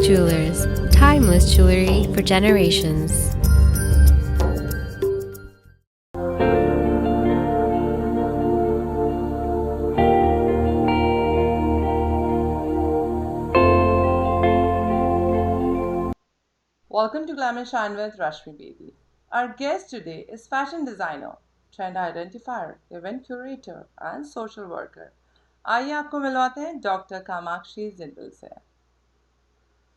Jewelers, timeless jewelry for generations. Welcome to Glam and Shine with Rashmi Bedi. Our guest today is fashion designer, trend identifier, event curator and social worker. आइए आपको मिलवाते हैं doctor Kamakshi Jindal से.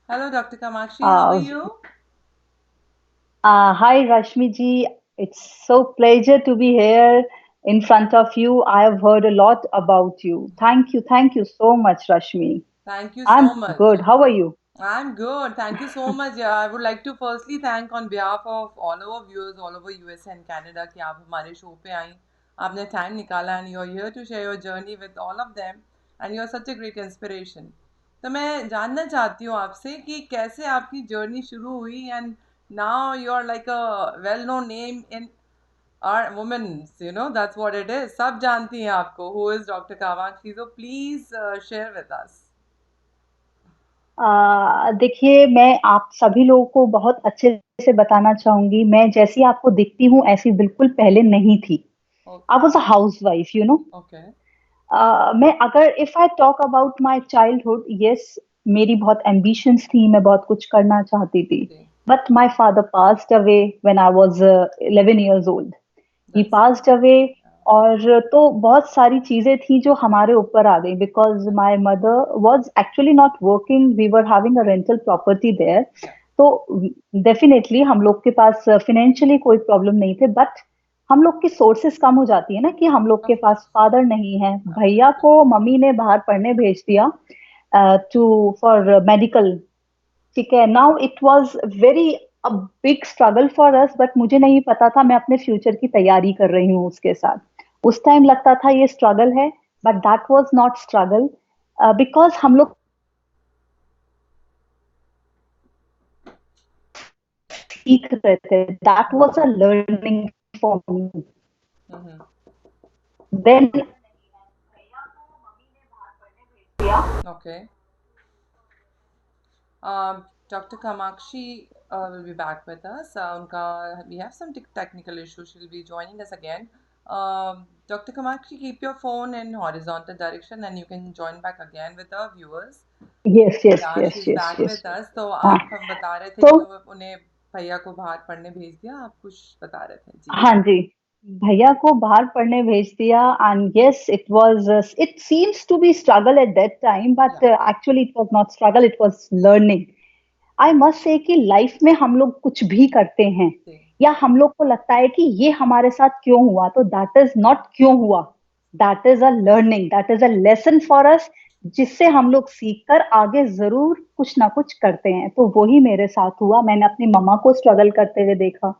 Hello Dr. Kamakshi, how are Uh, you? Hi, Rashmi ji. It's so pleasure to be here in front of you. I have heard a lot about you. Thank you so much, Rashmi. Thank you I'm so much. good. How are you? I'm good. Thank you so much. Yeah, I would like to firstly thank on behalf of all our viewers all over US and Canada कि आप हमारे show पे आई. आपने time निकाला and you're here to share your journey with all of them and you're such a great inspiration. तो मैं जानना चाहती हूँ आपसे कि कैसे आपकी जर्नी शुरू हुई and now you're like a well-known name in our women's, you know, that's what it is. सब जानती हैं आपको who is Dr. Kamakshi. So please share with us. देखिए, मैं आप सभी लोगों को बहुत अच्छे से बताना चाहूंगी. मैं जैसी आपको दिखती हूँ, ऐसी बिल्कुल पहले नहीं थी. Okay. I was a housewife, you know. Okay. मैं अगर if I talk about my childhood, yes, मेरी बहुत एम्बिशंस थी, मैं बहुत कुछ करना चाहती थी. Okay. But my father passed away when I was 11 years old. He That's passed away. और तो बहुत सारी चीजें थी जो हमारे ऊपर आ गई because my mother was actually not working. We were having a rental property there. yeah. तो डेफिनेटली हम लोग के पास फाइनेंशियली कोई प्रॉब्लम नहीं थे. बट हम लोग की सोर्सेस कम हो जाती है ना कि हम लोग के Of पास course. फादर नहीं है. भैया को मम्मी ने बाहर पढ़ने भेज दिया टू फॉर मेडिकल. ठीक है. Now it was very a big struggle for us. But मुझे नहीं पता था, मैं अपने फ्यूचर की तैयारी कर रही हूँ उसके साथ. उस टाइम लगता था ये स्ट्रगल है. But that was not struggle because हम लोग सीख रहे थे. That was a learning for me. Mm-hmm. Then Okay. Dr. Kamakshi will be back with us. We have some technical issues. She'll be joining us again. Dr. Kamakshi, keep your phone in horizontal direction and you can join back again with our viewers. Yes yes Yeah, yes she's yes back yes. with us. तो हाँ. आप हम बता रहे थे तो कि उन्हें भैया को बाहर पढ़ने भेज दिया. आप कुछ बता रहे थे जी. हाँ जी, भैया को बाहर पढ़ने भेज दिया. And yes, it seems to be struggle at that time. But Yeah. Actually it was not struggle, it was learning. I must say कि लाइफ में हम लोग कुछ भी करते हैं जी. या हम लोग को लगता है कि ये हमारे साथ क्यों हुआ, तो दैट इज नॉट क्यों हुआ. That is a learning, that is a lesson for us, जिससे हम लोग सीख कर आगे जरूर कुछ ना कुछ करते हैं. तो वही मेरे साथ हुआ. मैंने अपनी मम्मा को स्ट्रगल करते हुए देखा.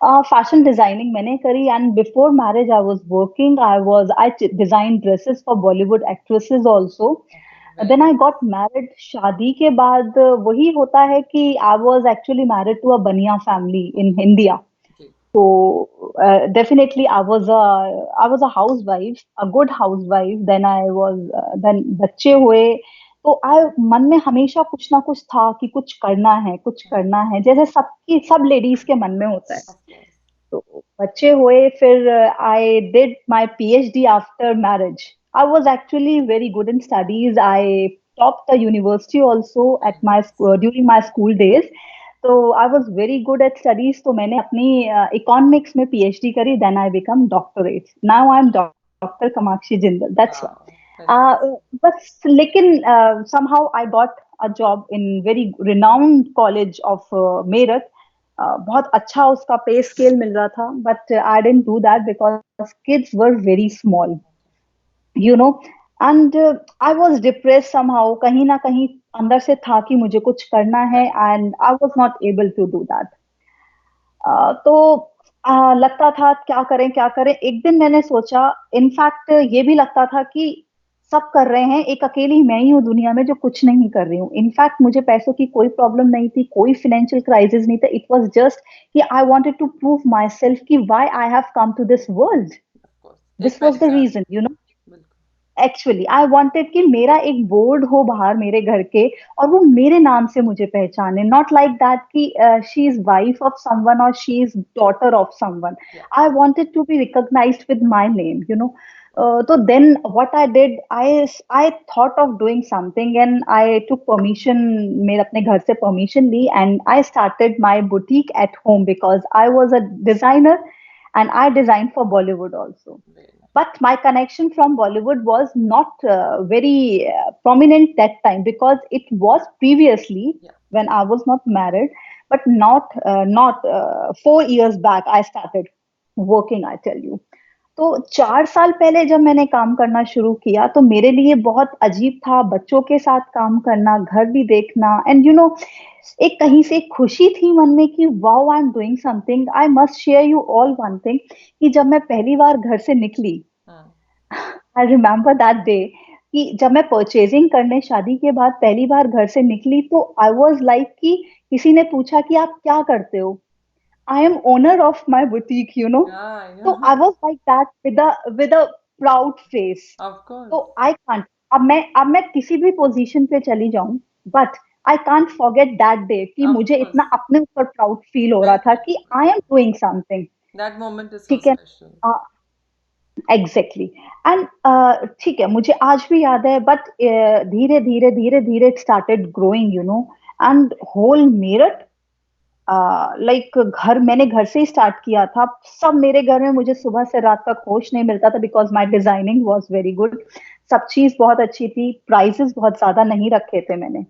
फैशन डिजाइनिंग मैंने करी. And before marriage I was working. I design dresses for Bollywood actresses also. Okay. Then I got married. शादी के बाद वही होता है कि I was actually married to a Bania family in India. जी. तो definitely I was a housewife, a good housewife. Then बच्चे हुए. तो आई मन में हमेशा कुछ ना कुछ था कि कुछ करना है, कुछ करना है, जैसे सबकी सब लेडीज के मन में होता है. Of course. तो बच्चे हुए. फिर I did my PhD after marriage. I was actually very good in studies. I top the university also at my during my school days. तो I was very good at studies. तो मैंने अपनी economics में PhD करी. Then I become doctorate. Now I am doctor Kamakshi Jindal. That's Wow. Very nice. बस. लेकिन somehow I got a job in very renowned college of Meerut. बहुत अच्छा उसका पे स्केल मिल रहा था. But I didn't do that because kids were very small, you know. And I was depress somehow. कहीं ना कहीं अंदर से था कि मुझे कुछ करना है. Correct. And I was not able to do that. तो लगता था क्या करें क्या करें. एक दिन मैंने सोचा, इनफैक्ट ये भी लगता था कि सब कर रहे हैं, एक अकेली मैं ही हूँ दुनिया में जो कुछ नहीं कर रही हूँ. इनफैक्ट मुझे पैसों की कोई प्रॉब्लम नहीं थी, कोई फाइनेंशियल क्राइसिस नहीं था. इट वाज जस्ट कि I wanted to prove myself कि why I have come to this world. Of course. एक दिस वाज द पहचान. Reason, you know. बिल्कुल. एक्चुअली आई वांटेड कि मेरा एक बोर्ड हो बाहर मेरे घर के और वो मेरे नाम से मुझे पहचाने, नॉट लाइक दैट कि she is wife of someone और she is daughter of someone. Yeah. I wanted to be recognised with my name, you know. तो then what I did, I thought of doing something and I took permission, मेरे अपने घर से permission Lee and I started my boutique at home because I was a designer and I designed for Bollywood also. Very nice. But my connection from Bollywood was not very prominent that time because it was previously Yeah. when I was not married, but not 4 years back I started working. I tell you, तो 4 साल पहले जब मैंने काम करना शुरू किया तो मेरे लिए बहुत अजीब था, बच्चों के साथ काम करना, घर भी देखना, एंड यू नो एक कहीं से एक खुशी थी मन में कि wow I am doing something. I must share you all one thing कि जब मैं पहली बार घर से निकली, Hmm. I remember that day कि जब मैं परचेजिंग करने शादी के बाद पहली बार घर से निकली तो आई वाज लाइक कि किसी ने पूछा कि आप क्या करते हो. I am owner of my boutique, you know. Yeah, So I yeah. was like that with a proud face. Of course. So I can't. अब मैं किसी भी पोजीशन पे चली जाऊं, but I can't forget that day कि Of मुझे course. इतना अपने ऊपर प्राउड फील हो रहा था कि Definitely. I am doing something. That moment is so ठीक है. special. एग्जैक्टली एंड ठीक है, मुझे आज भी याद है, बट धीरे धीरे धीरे धीरे it started growing, you know. And whole Meerut, like घर मैंने घर से ही स्टार्ट किया था. सब मेरे घर में मुझे सुबह से रात तक होश नहीं मिलता था because my designing was very good. सब चीज बहुत अच्छी थी, प्राइसेस बहुत ज्यादा नहीं रखे थे मैंने.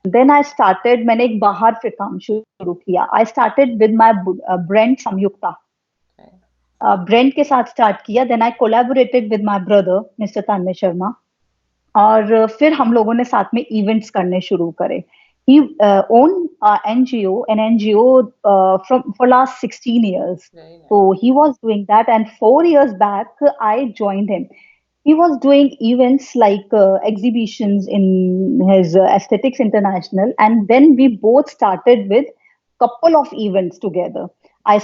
देन आई स्टार्टेड, मैंने एक बाहर से काम शुरू किया. I started with my brand Sanyukta. Okay. Brand के साथ स्टार्ट किया. Then I collaborated with my brother mister Tanya Sharma और फिर हम लोगों ने साथ में इवेंट्स करने शुरू करे. He owned NGO, an NGO from for last 16 years. Very nice. So he was doing that, and 4 years back I joined him. He was doing events like exhibitions in his Aesthetics International, and then we both started with couple of events together. I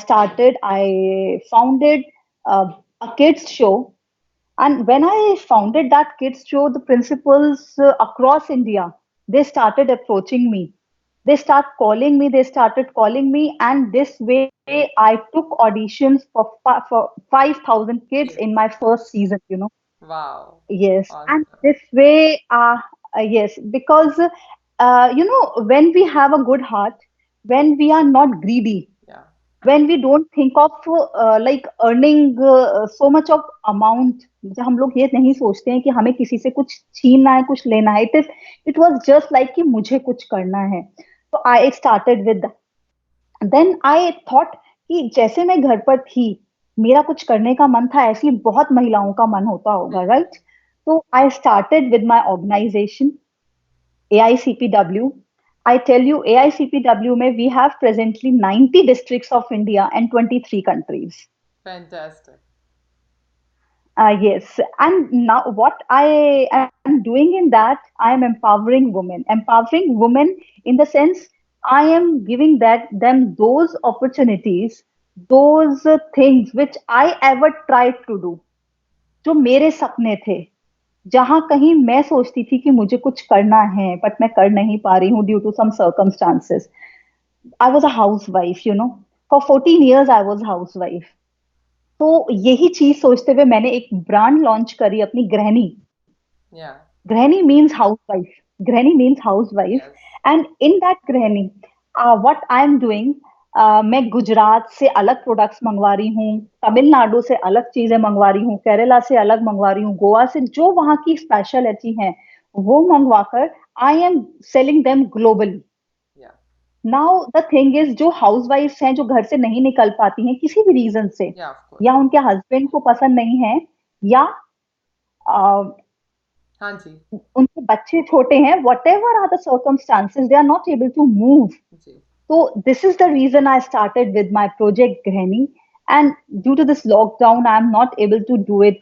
founded a kids show, and when I founded that kids show, the principals across India, they started approaching me. They started calling me, and this way I took auditions for 5,000 kids Yes. in my first season, you know. Wow. Yes, and Awesome. this way, yes, because you know, when we have a good heart, when we are not greedy, Yeah. when we don't think of like earning so much of amount, जब हम लोग ये नहीं सोचते हैं कि हमें किसी से कुछ छीनना है, कुछ लेना है. It was just like कि मुझे कुछ करना है. So I started with that. Then I thought कि जैसे मैं घर पर थी, मेरा कुछ करने का मन था, ऐसी बहुत महिलाओं का मन होता होगा, right? So I started with my organization, AICPW. I tell you, AICPW में we have presently 90 districts of India and 23 countries. Fantastic. Yes, and now what I am doing in that, I am empowering women in the sense I am giving them those opportunities, those things which I ever tried to do, जो मेरे सपने थे, जहां कहीं मैं सोचती थी कि मुझे कुछ करना है बट मैं कर नहीं पा रही हूँ due to some circumstances. I was a housewife, you know. For 14 years I was housewife. तो यही चीज सोचते हुए मैंने एक ब्रांड लॉन्च करी अपनी, गृहिणी. Yeah. Granny means housewife. Granny means housewife. Yes. And in that granny, what I'm doing, मैं गुजरात से अलग प्रोडक्ट्स मंगवा रही हूँ, तमिलनाडु से अलग चीजें मंगवा रही हूँ, केरला से अलग मंगवा रही हूँ, गोवा से जो वहाँ की स्पेशलिटी है वो मंगवाकर I am selling them globally. Yeah. Now the thing is, जो हाउसवाइफ्स हैं जो घर से नहीं निकल पाती हैं किसी भी रीजन से, Yeah, of course. या उनके हस्बैंड को पसंद नहीं है, या हाँ जी. उनके बच्चे छोटे हैं, whatever are the circumstances, they are not able to move. Ji. So this is the reason I started with my project Grahini. And due to this lockdown, I am not able to do it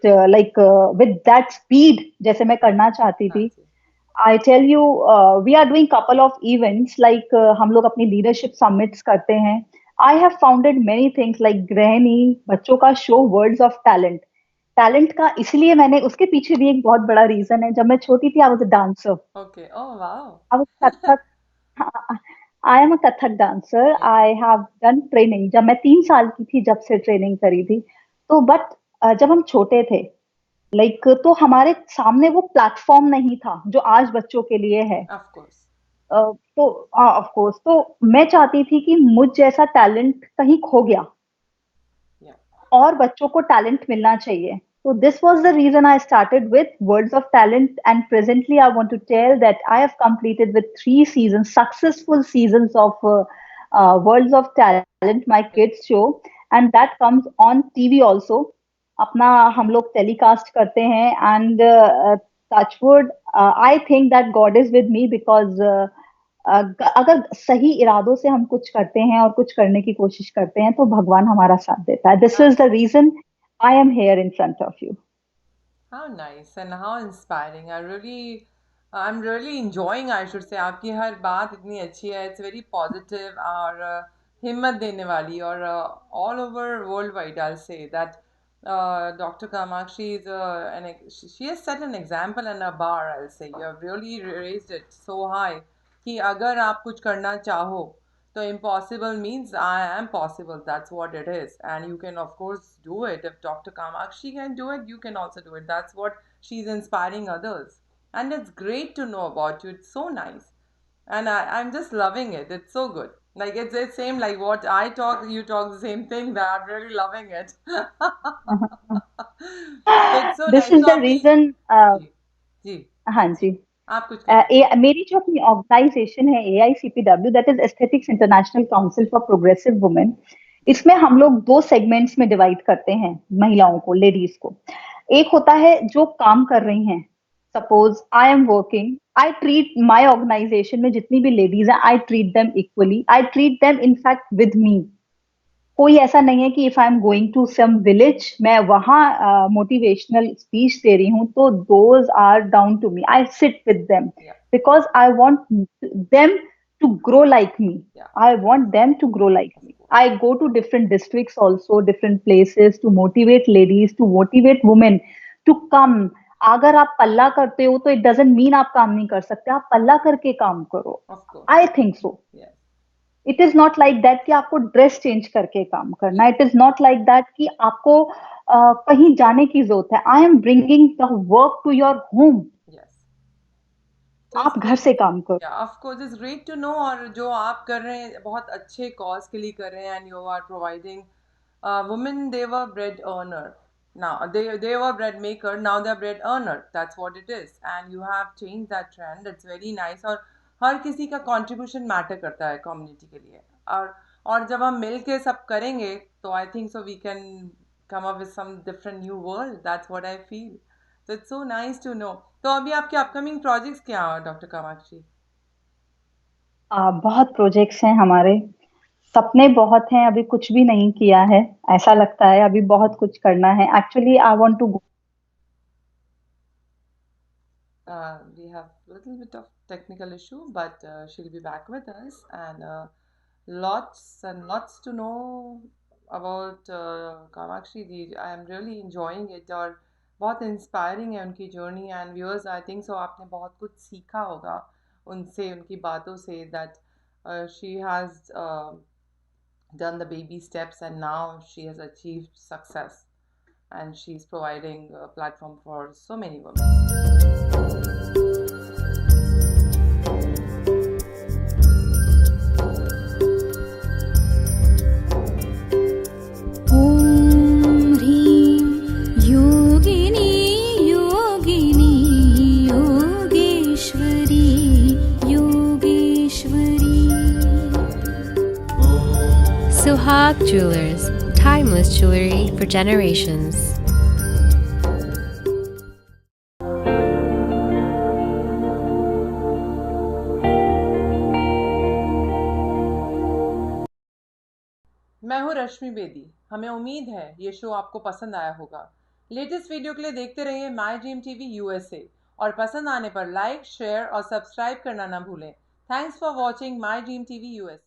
with that speed जैसे मैं करना चाहती हाँ थी. जी. I tell you, we are doing couple of events like हम लोग अपनी leadership summits करते हैं. I have founded many things like Grahini, बच्चों का show Worlds of Talent. Talent का इसलिए मैंने उसके पीछे भी एक बहुत बड़ा रीजन है। जब मैं छोटी थी आई was a dancer. Okay. Oh, wow. I was Kathak. I am a Kathak dancer. Yeah. I have done training जब मैं 3 साल की थी, जब से ट्रेनिंग करी थी। तो बट जब हम छोटे थे, लाइक तो हमारे सामने वो प्लेटफॉर्म नहीं था जो आज बच्चों के लिए है। Of course. तो ऑफ कोर्स तो मैं चाहती थी कि मुझ जैसा टैलेंट कहीं खो गया Yeah. और बच्चों को टैलेंट मिलना चाहिए। So this was the reason I started with Worlds of Talent, and presently I want to tell that I have completed with 3 seasons, successful seasons of Worlds of Talent, my Great. kids show, and that comes on TV also. अपना हम लोग telecast करते हैं, and touchwood, I think that God is with me because अगर सही इरादों से हम कुछ करते हैं और कुछ करने की कोशिश करते हैं तो भगवान हमारा साथ देता है। This is the reason I am here in front of you. How nice and how inspiring. I'm really enjoying, I should say. आपकी हर बात इतनी अच्छी है. It's very positive और हिम्मत देने वाली और all over worldwide, I'll say that Dr. Kamakshi is she has set an example and a bar, I'll say. You have really raised it so high कि अगर आप कुछ करना चाहो so impossible means I am possible. That's what it is. And you can, of course, do it. If Dr. Kamakshi can do it, you can also do it. That's what she's inspiring others. And it's great to know about you. It's so nice. And I'm just loving it. It's so good. Like it's same like what I talk, you talk the same thing. That I'm really loving it. So it's so this nice. Is So the आपकी reason. जी जी हाँ जी। आप कुछ कह रहे थे मेरी जो अपनी ऑर्गेनाइजेशन है AICPW, that is aesthetics international council for progressive women, जी इसमें हम लोग 2 सेगमेंट्स में डिवाइड करते हैं महिलाओं को, लेडीज को। एक होता है जो काम कर रही हैं। Suppose I am working, I treat my organisation में जितनी भी लेडीज हैं, I treat them equally, I treat them in fact with me. कोई ऐसा नहीं है कि if I am going to some village, मैं वहां मोटिवेशनल स्पीच दे रही हूँ तो those are down to me, I sit with them yeah because I want them to grow like me. yeah I want them to grow like of me. course I go to different districts also, different places to motivate ladies, to motivate women to come. अगर आप पल्ला करते हो तो it doesn't mean आप काम नहीं कर सकते, आप पल्ला करके काम करो। of course I think so. yes it is not like that कि आपको ड्रेस चेंज करके काम करना। It is not like that कि आपको कहीं जाने की जरूरत है। I am bringing the work to your home. yes तो इट्स आप घर ग्रेट से काम करो। या of course it's great to know और जो आप कर रहे हैं बहुत अच्छे कॉज के लिए कर रहे हैं and you are providing women they were bread earner now they were bread maker now they're bread earner that's what it is and you have changed that trend it's very nice और हर किसी का contribution matter करता है community के लिए और जब हम मिल के सब करेंगे तो I think so we can come up with some different new world that's what I feel so it's so nice to know तो अभी आपके upcoming projects क्या हैं डॉक्टर कामाक्षी बहुत प्रोजेक्ट्स हैं हमारे, सपने बहुत हैं, अभी कुछ भी नहीं किया है। ऐसा लगता है अभी बहुत कुछ करना है। Actually I want to. We have a little bit of technical issue, but she'll be back with us, and lots and lots to know about Kamakshi ji. I am really enjoying it और बहुत inspiring है उनकी journey and viewers I think सो आपने बहुत कुछ सीखा होगा उनसे उनकी बातों say that she has done the baby steps and now she has achieved success and she's providing a platform for so many women. ॐ ह्रीं योगिनी योगिनी Yogeshwari Yogeshwari Suhag Jewelers, timeless jewelry for generations. मैं हूँ रश्मि बेदी हमें उम्मीद है ये शो आपको पसंद आया होगा लेटेस्ट वीडियो के लिए देखते रहिए माई ड्रीम टीवी यूएसए और पसंद आने पर लाइक शेयर और सब्सक्राइब करना ना भूलें thanks for watching my dream TV USA